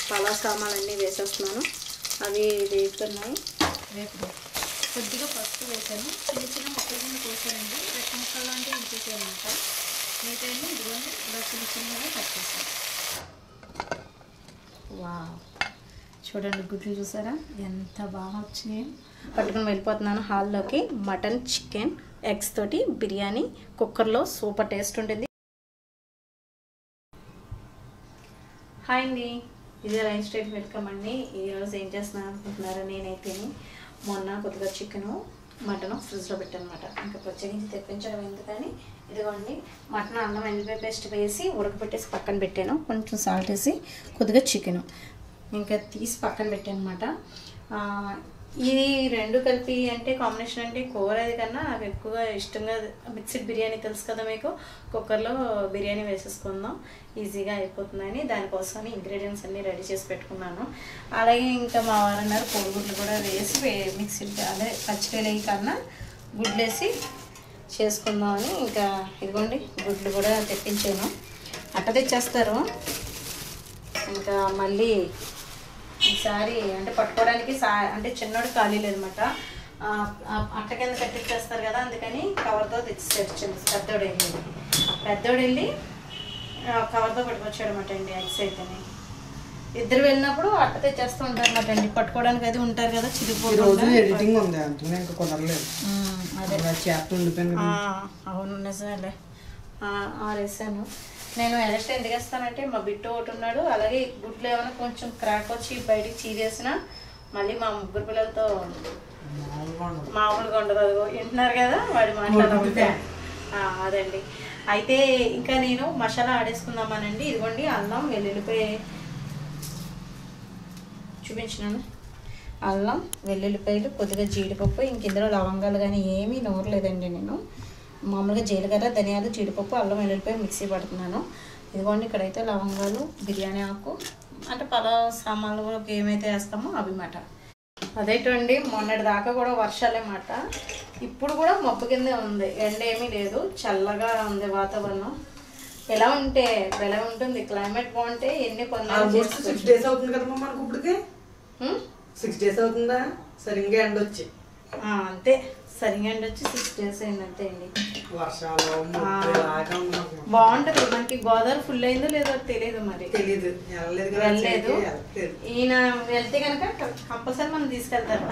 పలావ్ సామాన్లన్నీ వేసేస్తున్నాను. అవి వేగుతున్నాయి. రేపు కొద్దిగా పసుపు వేసాను. చిన్న చిన్న ముక్కల కింద కోసానండి. రెక్క ముక్కలు లాంటివి ఉంచేసాను అనమాట. మిగతాన్ని ఇదిగోండి ఇలా చిన్న చిన్నగా కట్ చేసాను. వావ్, చూడండి గుడ్లు చూసారా ఎంత బాగా వచ్చినాయి. పట్టుకుని వెళ్ళిపోతున్నాను హాల్లోకి. మటన్, చికెన్, ఎగ్స్ తోటి బిర్యానీ కుక్కర్లో సూపర్ టేస్ట్ ఉంటుంది. హాయ్ అండి, ఇది లైఫ్ స్టైల్ వెల్కమ్ అండి. ఈరోజు ఏం చేస్తున్నాను అనుకుంటున్నారా? నేనైతే మొన్న కొద్దిగా చికెను మటన్ ఫ్రిడ్జ్లో పెట్టాను అనమాట. ఇంకా ప్రత్యేకించి తెప్పించడం ఎందుకని ఇదిగోండి మటన్ అల్లం వెల్లిపాయ పేస్ట్ వేసి ఉడకబెట్టేసి పక్కన పెట్టాను. కొంచెం సాల్ట్ వేసి కొద్దిగా చికెను ఇంకా తీసి పక్కన పెట్టాను అనమాట. ఇది రెండు కలిపి అంటే కాంబినేషన్ అంటే కూర అది కన్నా నాకు ఎక్కువగా ఇష్టంగా మిక్స్డ్ బిర్యానీ తెలుసు కదా మీకు. కుక్కర్లో బిర్యానీ వేసేసుకుందాం, ఈజీగా అయిపోతుందని దానికోసం ఇంగ్రీడియంట్స్ అన్నీ రెడీ చేసి పెట్టుకున్నాను. అలాగే ఇంకా మా వారు అన్నారు కోడిగుడ్లు కూడా వేసి మిక్సీ అదే పచ్చికాయలు కన్నా గుడ్లు వేసి చేసుకుందామని ఇంకా ఇదిగోండి గుడ్లు కూడా తెప్పించాను. అట్ట తెచ్చేస్తారు. ఇంకా మళ్ళీ ఈసారి అంటే పట్టుకోవడానికి అంటే చిన్నోడు ఖాళీ లేదనమాట. అట్ట కింద కట్టించేస్తారు కదా, అందుకని కవర్తో తెచ్చింది. పెద్దోడు వెళ్ళి కవర్తో పట్టుకొచ్చాడు అనమాట అండి. ఎగ్స్ అయితేనే ఇద్దరు వెళ్ళినప్పుడు అట్ట తెచ్చేస్తూ ఉంటారు అనమాట అండి. పట్టుకోవడానికి అది ఉంటారు కదా చిరిగిపోతుంది. అవును నిజమేలే. ఆరేసాను. నేను ఎలస్ట్ ఎందుకు వేస్తానంటే మా బిట్టు ఒకటి ఉన్నాడు. అలాగే గుడ్లు ఏమైనా కొంచెం క్రాక్ వచ్చి బయటికి చీరేసిన మళ్ళీ మా ముగ్గురు పిల్లలతో మామూలుగా ఉండదు. అదిగో వింటున్నారు కదా వాడి మాట్లాడాలి. అదండి. అయితే ఇంకా నేను మసాలా ఆడేసుకుందామనండి. ఇదిగోండి అల్లం వెల్లుల్లిపాయ చూపించినాను. అల్లం వెల్లుల్లిపాయలు కొద్దిగా జీడిపప్పు, ఇంక ఇందులో లవంగాలు కానీ ఏమీ నూరలేదండి. నేను మామూలుగా జీలకర్ర, ధనియాలు, జీడిపప్పు, అల్లం వెల్లుల్లిపాయ మిక్సీ పడుతున్నాను. ఇదిగోండి ఇక్కడైతే లవంగాలు, బిర్యానీ ఆకు అంటే పలావ్ సామాన్లు ఏమైతే వేస్తామో అవి మాట. అదేంటండి మొన్నటి దాకా కూడా వర్షాలే మాట. ఇప్పుడు కూడా మబ్బు కిందే ఉంది, ఎండ ఏమీ లేదు, చల్లగా ఉంది వాతావరణం. ఎలా ఉంటే ఎలా ఉంటుంది క్లైమేట్ బాగుంటే ఎన్ని కొన్ని 6 days అవుతుంది కదమ్మా మనకు. ఇప్పటికే 6 days అవుతుందా సరిగ్గా ఎండ వచ్చి? అంతే, సరిగ్గా ఎండ వచ్చి 6 days అయిందంతే అండి. వర్షాలు బాగుంటది. మనకి గోదావరి ఫుల్ అయిందో లేదో తెలియదు, మరి తెలీదు, వెళ్ళలేదు. ఈయన వెళ్తే కనుక కంపల్సరీ మనం తీసుకెళ్తారు.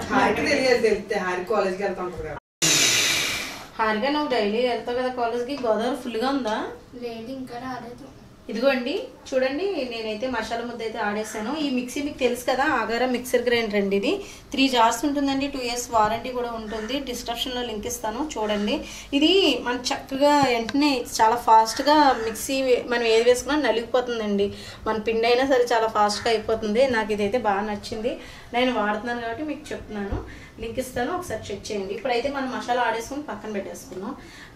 కాలేజ్కి వెళ్తా ఉంటారు కదా. హారిగా నువ్వు డైలీ వెళ్తావు కదా కాలేజ్కి. గోదావరి ఫుల్గా ఉందా? లేదు, ఇంకా రాలేదు. ఇదిగోండి చూడండి నేనైతే మసాలా ముద్ద అయితే ఆడేసాను. ఈ మిక్సీ మీకు తెలుసు కదా, ఆగారా మిక్సర్ గ్రైండర్ అండి. ఇది 3 jars ఉంటుందండి. 2 years వారంటీ కూడా ఉంటుంది. డిస్క్రిప్షన్లో లింక్ ఇస్తాను చూడండి. ఇది మన చక్కగా వెంటనే చాలా ఫాస్ట్గా మిక్సీ మనం ఏది వేసుకున్నా నలిగిపోతుందండి. మన పిండి అయినా సరే చాలా ఫాస్ట్గా అయిపోతుంది. నాకు ఇదైతే బాగా నచ్చింది, నేను వాడుతున్నాను కాబట్టి మీకు చెప్తున్నాను. లింక్ ఇస్తాను, ఒకసారి చెక్ చేయండి. ఇప్పుడైతే మనం మసాలా ఆడేసుకుని పక్కన పెట్టేసుకున్నాం.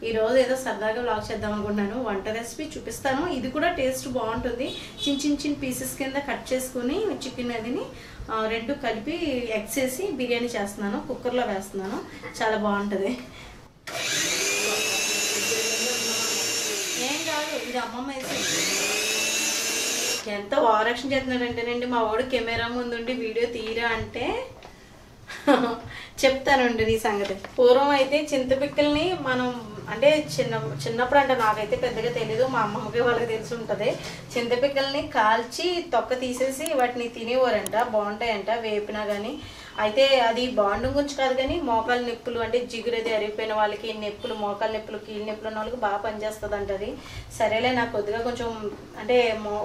ఈరోజు ఏదో సరదాగా వ్లాగ్ చేద్దాం అనుకుంటున్నాను. వంట రెసిపీ చూపిస్తాను. ఇది కూడా టేస్ట్ బాగుంటుంది. చిన్న పీసెస్ కింద కట్ చేసుకుని చికెన్ అదిని రెండు కలిపి ఎగ్స్ వేసి బిర్యానీ చేస్తున్నాను. కుక్కర్లో వేస్తున్నాను, చాలా బాగుంటుంది. ఏం కాదు, ఇది అమ్మమ్మ వేసి ఎంత ఓవరాక్షన్ చేస్తున్నాడంటేనండి మా వాడు కెమెరా ముందుండి వీడియో తీరా అంటే చెప్తానండి నీ సంగతి. పూర్వం అయితే చింతపిక్కల్ని మనం అంటే చిన్నప్పుడు అంటే నాకైతే పెద్దగా తెలీదు, మా అమ్మమ్మకి వాళ్ళకి తెలిసి ఉంటుంది. చింతపిక్కల్ని కాల్చి తొక్క తీసేసి వాటిని తినేవారంట, బాగుంటాయంట వేపినా కానీ. అయితే అది బాండం గురించి కాదు కానీ మోకాలు నొప్పులు అంటే జిగురు అది అరిగిపోయిన వాళ్ళకి నొప్పులు, మోకాలు నొప్పులు, కీళ్ళ నొప్పులు ఉన్న వాళ్ళకి బాగా పనిచేస్తుంది అంటది. సరేలే నాకు కొద్దిగా కొంచెం అంటే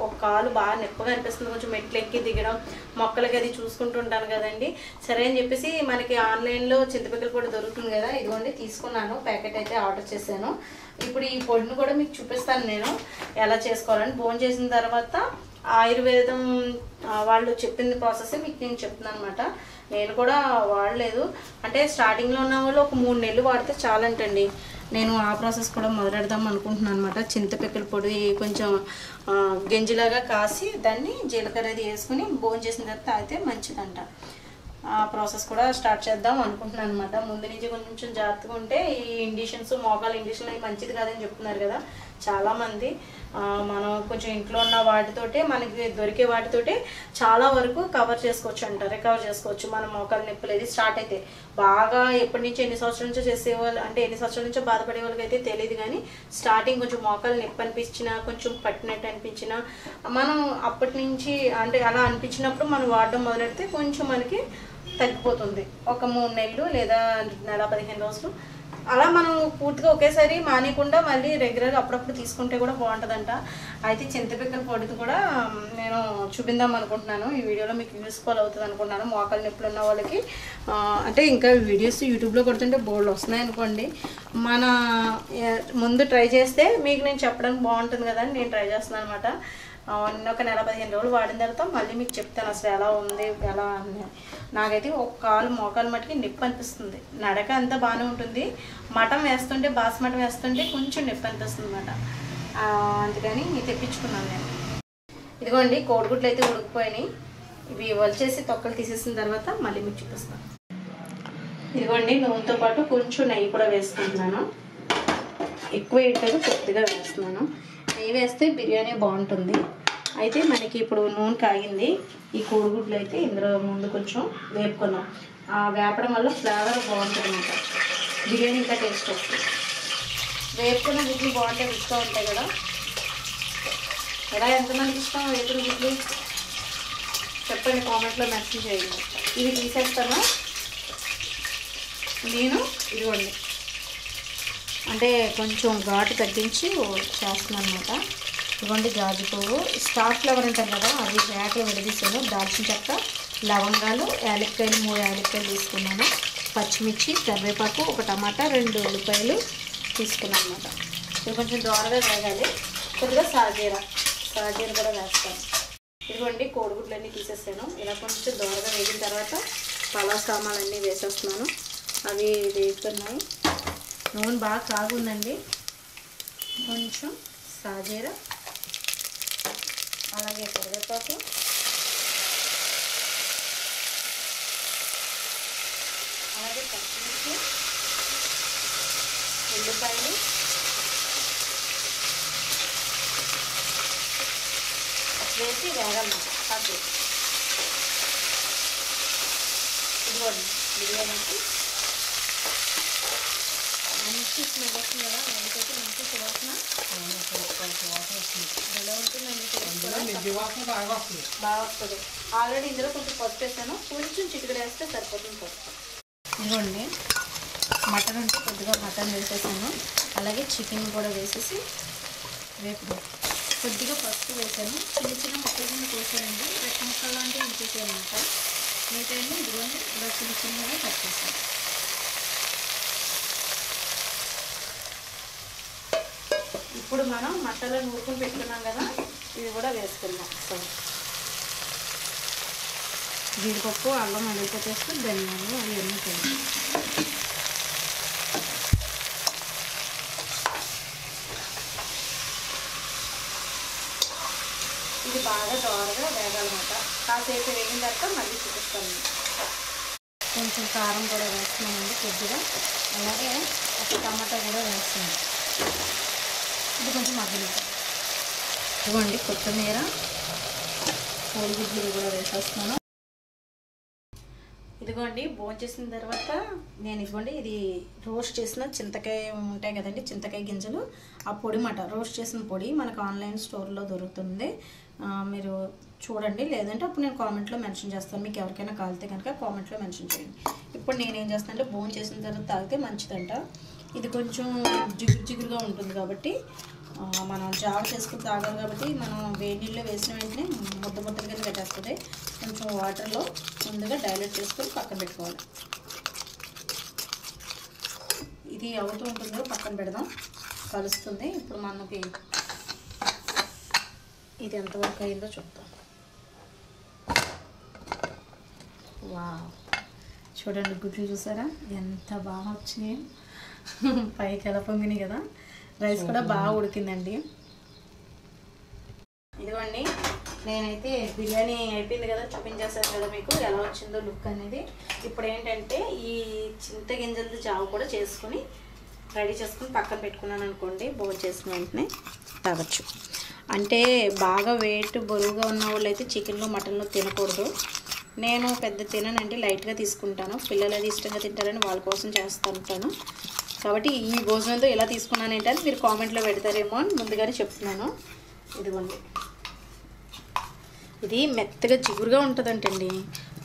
ఒక కాలు బాగా నొప్పిగా అనిపిస్తుంది, కొంచెం మెట్లు ఎక్కి దిగడం మొక్కలకి అది చూసుకుంటూ ఉంటాను కదండి. సరే అని చెప్పేసి మనకి ఆన్లైన్లో చింతపిక్కలు కూడా దొరుకుతుంది కదా, ఇదిగోండి తీసుకున్నాను. ప్యాకెట్ అయితే ఆర్డర్ చేశాను. ఇప్పుడు ఈ పొడిని కూడా మీకు చూపిస్తాను నేను ఎలా చేసుకోవాలని. భోజనం చేసిన తర్వాత ఆయుర్వేదం వాళ్ళు చెప్పిన ప్రాసెస్ మీకు నేను చెప్తున్నాను అనమాట. నేను కూడా వాడలేదు, అంటే స్టార్టింగ్లో ఉన్న వాళ్ళు ఒక 3 నెలలు వాడితే చాలంటండి. నేను ఆ ప్రాసెస్ కూడా మొదలెడదాం అనుకుంటున్నాను అనమాట. చింతపిక్కల పొడి కొంచెం గంజిలాగా కాసి దాన్ని జీలకర్ర వేసుకుని భోజనం చేసిన తర్వాత తాగితే మంచిదంట. ఆ ప్రాసెస్ కూడా స్టార్ట్ చేద్దాం అనుకుంటున్నాను అనమాట. ముందు నుంచి కొంచెం జాగ్రత్తగా ఉంటే ఈ ఇండిషన్స్ మోకాలు ఇండిషన్ అవి మంచిది కాదని చెప్తున్నారు కదా, చాలామంది మనం కొంచెం ఇంట్లో ఉన్న వాటితోటే మనకి దొరికే వాటితోటే చాలా వరకు కవర్ చేసుకోవచ్చు అంట, రికవర్ చేసుకోవచ్చు. మన మోకాలు నొప్పులు ఇది స్టార్ట్ అయితే బాగా ఎప్పటి నుంచి ఎన్ని సంవత్సరాల నుంచో చేసేవాళ్ళు అంటే ఎన్ని సంవత్సరాల నుంచో బాధపడే వాళ్ళకి అయితే తెలియదు, కానీ స్టార్టింగ్ కొంచెం మోకాలు నొప్పి అనిపించినా కొంచెం పట్టినట్టు అనిపించినా మనం అప్పటి నుంచి అంటే అలా అనిపించినప్పుడు మనం వాడడం మొదలెడితే కొంచెం మనకి తగ్గిపోతుంది. ఒక 3 నెలలు లేదా నెల 15 రోజులు అలా మనం పూర్తిగా ఒకేసారి మానేయకుండా మళ్ళీ రెగ్యులర్గా అప్పుడప్పుడు తీసుకుంటే కూడా బాగుంటుందంట. అయితే చింతపిక్కల పొడితో కూడా నేను చూపిందాం అనుకుంటున్నాను. ఈ వీడియోలో మీకు యూస్ఫుల్ అవుతుంది అనుకుంటున్నాను. మోకాలు నొప్పులు ఉన్న వాళ్ళకి అంటే ఇంకా వీడియోస్ యూట్యూబ్లో కొడుతుంటే బోల్డ్ వస్తున్నాయి అనుకోండి. మన ముందు ట్రై చేస్తే మీకు నేను చెప్పడానికి బాగుంటుంది కదా అని నేను ట్రై చేస్తున్నాను అనమాట. ఒక నెల 15 రోజులు వాడిన తర్వాత మళ్ళీ మీకు చెప్తాను అసలు ఎలా ఉంది ఎలా అని. నాకైతే ఒక కాలు మోకాలు మట్టుకి నొప్పి అనిపిస్తుంది. నడక అంతా బాగానే ఉంటుంది, మటన్ వేస్తుంటే బాస్మటం వేస్తుంటే కొంచెం నొప్పి అనిపిస్తుంది అనమాట. అందుకని తెప్పించుకున్నాను నేను. ఇదిగోండి కోడిగుడ్లు అయితే ఉడికిపోయినాయి. ఇవి వలిచేసి తొక్కలు తీసేసిన తర్వాత మళ్ళీ మీకు చూపిస్తాను. ఇదిగోండి నూనెతో పాటు కొంచెం నెయ్యి కూడా వేసుకుంటున్నాను. ఎక్కువ వేయట్లేదు, కొద్దిగా వేస్తున్నాను. నెయ్యి వేస్తే బిర్యానీ బాగుంటుంది. అయితే మనకి ఇప్పుడు నూనె కాగింది. ఈ కోడిగుడ్లు అయితే ఇందులో ముందు కొంచెం వేపుకున్నాం. ఆ వేపడం వల్ల ఫ్లేవర్ బాగుంటుంది అన్నమాట, బిర్యానీ ఇంకా టేస్ట్ వస్తుంది. వేపుకున్న గుడ్లు బాగుంటాయి, రుచిగా ఉంటాయి కదా. ఎలా ఎంతమందికి ఇష్టం వేపుకున్న గుడ్లు చెప్పండి, కామెంట్లో మెన్షన్ చేయండి. ఇవి తీసేస్తాను నేను. ఇదిగోండి అంటే కొంచెం ఘాటు తగ్గించి చేస్తున్నాను అనమాట. ఇదిగోండి జాజి పువ్వు, స్టార్ ఫ్లవర్ అంటారు కదా, అది వేటలు విడదీసాను. దాల్చిన చెక్క, లవంగాలు, యాలక్కాయలు 3 యాలక్కాయలు తీసుకున్నాను. పచ్చిమిర్చి, కరివేపాకు, ఒక టమాటా, 2 ఉల్లిపాయలు తీసుకున్నాను అనమాట. ఇది కొంచెం దోరగా వేగాలి. కొద్దిగా సాజీర కూడా వేస్తాను. ఇదిగోండి కోడిగుడ్లన్నీ తీసేసాను. ఇలా కొంచెం దోరగా వేగిన తర్వాత పలావ్ సామాన్లన్నీ వేసేస్తున్నాను. అవి వేగుతున్నాయి. నూనె బాగా కాగుందండి. కొంచెం సాజీర, అలాగే కరివేపాకు, అలాగే పచ్చిమిర్చి, ఉల్లిపాయలు, వేసి వేగాలన్నమాట కాసేపు. ఇదిగోండి బిర్యానీకి మంచి స్మెల్ వస్తుంది కదా, అందుకైతే మంచి సువాసన ఎలా ఉంటుందండి, బాగా వస్తుంది. ఆల్రెడీ ఇందులో కొంచెం పసుపు వేసాను, కొంచెం చిటికెడు వేస్తే సరిపోతుంది పసుపు. ఇదిగోండి మటన్ ఉంటే కొద్దిగా మటన్ వేసేసాను, అలాగే చికెన్ కూడా వేసేసి వేపు కొద్దిగా పసుపు వేసాను. చిన్న చిన్న ముక్కల కింద కోసానండి, రెక్క ముక్కలు లాంటివి ఉంచేసాను అనమాట. మిగతాన్ని ఇదిగోండి ఇలా చిన్న చిన్నగా కట్ చేసాను. ఇప్పుడు మనం మసాలా నూరుకుని పెట్టుకున్నాం కదా, ఇది కూడా వేసుకుందాం. సో జీడిపప్పు, అల్లం, అల్లిపాయ పేస్ట్, ధనియాలు అవన్నీ కలిపి ఇది బాగా దోరగా వేగాలన్నమాట. కాసేపు వేగిన తర్వాత మళ్ళీ చూపిస్తాను. కొంచెం కారం కూడా వేస్తున్నామండి కొద్దిగా, అలాగే ఒక టమాటా కూడా వేస్తున్నాం. ఇది కొంచెం మగ్గినట్టు. ఇదిగోండి కొత్తిమీర, కోడిగుడ్లు కూడా వేసేస్తున్నాను. ఇదిగోండి భోంచేసిన తర్వాత నేను ఇదిగోండి ఇది రోస్ట్ చేసిన చింతకాయ ఉంటాయి కదండి, చింతకాయ గింజలు, ఆ పొడి మాట రోస్ట్ చేసిన పొడి మనకు ఆన్లైన్ స్టోర్లో దొరుకుతుంది. మీరు చూడండి, లేదంటే అప్పుడు నేను కామెంట్లో మెన్షన్ చేస్తాను. మీకు ఎవరికైనా కాలితే కనుక కామెంట్లో మెన్షన్ చేయండి. ఇప్పుడు నేనేం చేస్తానంటే భోజనం చేసిన తర్వాత తాగితే మంచిదంట. ఇది కొంచెం జిగురుగా ఉంటుంది కాబట్టి మనం జావ చేసుకుని తాగాలి కాబట్టి మనం వేడి నీళ్ళు వేసిన వెంటనే ముద్దల కింద పెట్టేస్తుంది. కొంచెం వాటర్లో ముందుగా డైల్యూట్ చేసుకొని పక్కన పెట్టుకోవాలి. ఇది అవుతూ ఉంటుందో పక్కన పెడదాం, కలుస్తుంది. ఇప్పుడు మనకి ఇది ఎంతవరకు అయిందో చూద్దాం. వావ్, చూడండి గుడ్లు చూసారా ఎంత బాగా వచ్చినాయి, పైకి ఎలా పొంగినాయి కదా. రైస్ కూడా బాగా ఉడికిందండి. ఇదిగోండి నేనైతే బిర్యానీ అయిపోయింది కదా, చూపించేసాను కదా మీకు ఎలా వచ్చిందో లుక్ అనేది. ఇప్పుడు ఏంటంటే ఈ చింతగింజలది జావ కూడా చేసుకుని రెడీ చేసుకుని పక్కన పెట్టుకున్నాను అనుకోండి, భోజనం చేసిన వెంటనే తాగొచ్చు. అంటే బాగా వెయిట్ బరువుగా ఉన్న వాళ్ళు అయితే చికెన్లో మటన్లో తినకూడదు. నేను పెద్ద తిననండి, లైట్గా తీసుకుంటాను. పిల్లలు అది ఇష్టంగా తింటారని వాళ్ళ కోసం చేస్తూ ఉంటాను. కాబట్టి ఈ భోజనంతో ఎలా తీసుకున్నాను ఏంటని మీరు కామెంట్లో పెడతారేమో అని ముందుగానే చెప్తున్నాను. ఇదిగోండి, ఇది మెత్తగా చిగురుగా ఉంటుందంటండి.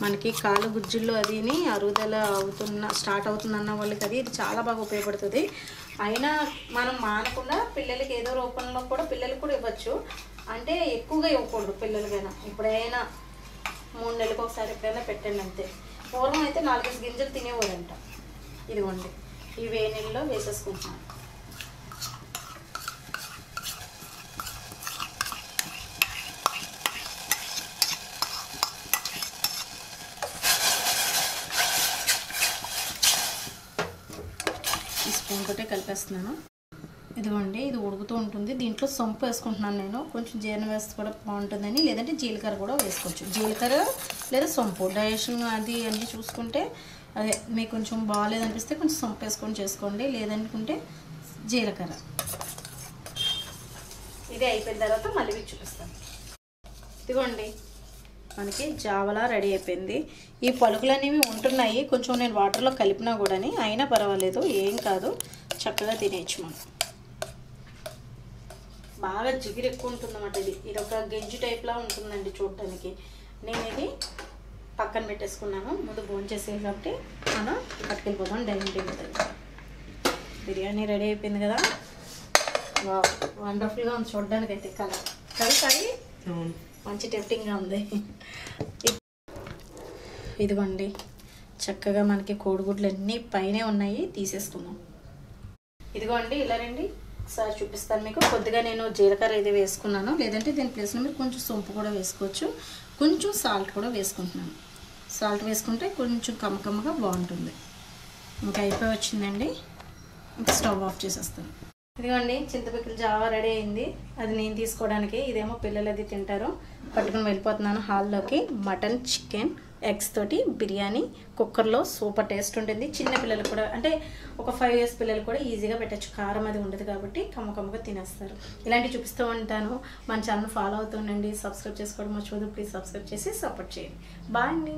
మనకి కాలు గుజ్జుల్లో అదిని అరుగుదల స్టార్ట్ అవుతుందన్న వాళ్ళకి అది ఇది చాలా బాగా ఉపయోగపడుతుంది. అయినా మనం మానకుండా పిల్లలకి ఏదో రూపంలో కూడా పిల్లలకి కూడా ఇవ్వచ్చు. అంటే ఎక్కువగా ఇవ్వకూడదు పిల్లలకైనా. ఎప్పుడైనా 3 నెలలకు ఒకసారి ఎప్పుడైనా పెట్టండి అంతే. పూర్వం అయితే 4 గింజలు తినేవారంట. ఇదిగోండి, ఈ వేడి నీళ్ళలో వేసేసుకుంటున్నాను. ఈ స్పూన్ తోటే కలిపేస్తున్నాను. ఇదిగోండి, ఇది ఉడుకుతూ ఉంటుంది. దీంట్లో సొంపు వేసుకుంటున్నాను నేను. కొంచెం జీర్ణం వేస్తే కూడా బాగుంటుందని, లేదంటే జీలకర్ర కూడా వేసుకోవచ్చు. జీలకర్ర లేదా సొంపు డైజెషన్ అది అన్నీ చూసుకుంటే, అదే మీకు కొంచెం బాగాలేదనిపిస్తే కొంచెం సొంపు వేసుకొని చేసుకోండి, లేదనుకుంటే జీలకర్ర. ఇది అయిపోయిన తర్వాత మళ్ళీ మీకు చూపిస్తాను. ఇదిగోండి, మనకి జావలా రెడీ అయిపోయింది. ఈ పలుకులు అనేవి ఉంటున్నాయి, కొంచెం నేను వాటర్లో కలిపినా కూడా, అయినా పర్వాలేదు, ఏం కాదు, చక్కగా తినేయచ్చు మనం. బాగా జిగురు ఎక్కువ ఉంటుందన్నమాట. ఇది ఒక గెంజు టైప్లా ఉంటుందండి చూడటానికి. నేను ఇది పక్కన పెట్టేసుకున్నాను. ముందు భోజనం చేసేది కాబట్టి మనం పట్టుకెళ్ళిపోదాం డైనింగ్ టేబుల్ దగ్గర. బిర్యానీ రెడీ అయిపోయింది కదా, వండర్ఫుల్గా ఉంది చూడడానికి అయితే. కలర్ మంచి టెంప్టింగ్గా ఉంది. ఇదిగోండి, చక్కగా మనకి కోడిగుడ్లు అన్నీ పైనే ఉన్నాయి, తీసేసుకుందాం. ఇదిగోండి, ఇలా రండి, ఒకసారి చూపిస్తాను మీకు. కొద్దిగా నేను జీలకర్ర అయితే వేసుకున్నాను, లేదంటే దీని ప్లేస్లో మీరు కొంచెం సొంపు కూడా వేసుకోవచ్చు. కొంచెం సాల్ట్ కూడా వేసుకుంటున్నాను. సాల్ట్ వేసుకుంటే కొంచెం కమ్మకమ్మగా బాగుంటుంది. ఇంకా అయిపోయి వచ్చిందండి, ఇంకా స్టవ్ ఆఫ్ చేసేస్తాను. ఇదిగోండి, చింతపిక్కల జావా రెడీ అయింది. అది నేను తీసుకోవడానికి, ఇదేమో పిల్లలు అది తింటారు. పట్టుకుని వెళ్ళిపోతున్నాను హాల్లోకి. మటన్, చికెన్, ఎగ్స్ తోటి బిర్యానీ కుక్కర్లో సూపర్ టేస్ట్ ఉంటుంది. చిన్న పిల్లలు కూడా, అంటే ఒక 5 years పిల్లలు కూడా ఈజీగా పెట్టచ్చు. కారం అది ఉండదు కాబట్టి కమ్మకమ్మగా తినేస్తారు. ఇలాంటివి చూపిస్తూ ఉంటాను. మన ఛానల్ ఫాలో అవుతుండండి. సబ్స్క్రైబ్ చేసుకోవడం మర్చిపోదు. ప్లీజ్ సబ్స్క్రైబ్ చేసి సపోర్ట్ చేయండి. బాయ్ అండి.